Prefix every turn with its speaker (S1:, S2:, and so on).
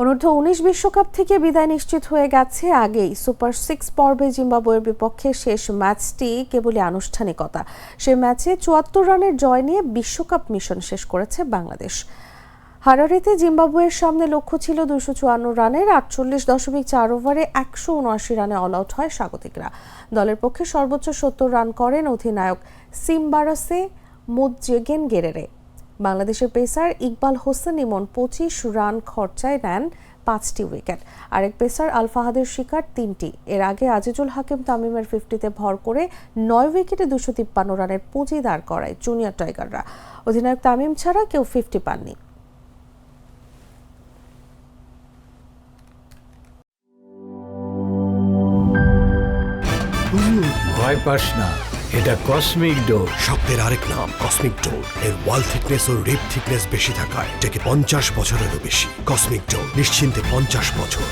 S1: অনূর্ধ্ব-19 বিশ্বকাপ থেকে বিদায় নিশ্চিত হয়ে গেছে আগেই। সুপার 6 পর্বে জিম্বাবুয়ের বিপক্ষে শেষ ম্যাচটি কেবলই আনুষ্ঠানিকতা। সে ম্যাচে 74 রানের জয় নিয়ে বিশ্বকাপ মিশন শেষ করেছে বাংলাদেশ। হারারেতে জিম্বাবুয়ের সামনে লক্ষ্য ছিল 254 রানের। 48.4 ওভারে 179 রানে অল আউট হয় স্বাগতিকরা। দলের পক্ষে সর্বোচ্চ 70 রান করেন অধিনায়ক সিমবারসে মুদজেগেনগেরেরে। বাংলাদেশের পেসার ইকবাল হোসেন ইমন 25 রান খরচায় নেন 5টি উইকেট। আরেক পেসার আল ফাহাদের শিকার 3টি। এর আগে আজিজুল হাকিম তামিমের 50-তে ভর করে 9 উইকেটে 253 রানের পুঁজি দাঁড় করায় জুনিয়র টাইগাররা। অধিনায়ক তামিম ছাড়া কেউ 50 পাননি।
S2: ভয় পাস না, এটা কসমিক ডোজ।
S3: শব্দের আরেক নাম কসমিক ডোজ। এর ওয়াল থিকনেস ও রিপ থিকনেস বেশি থাকায় এটাকে 50 বছরেরও বেশি। কসমিক ডোজ, নিশ্চিন্তে 50 বছর।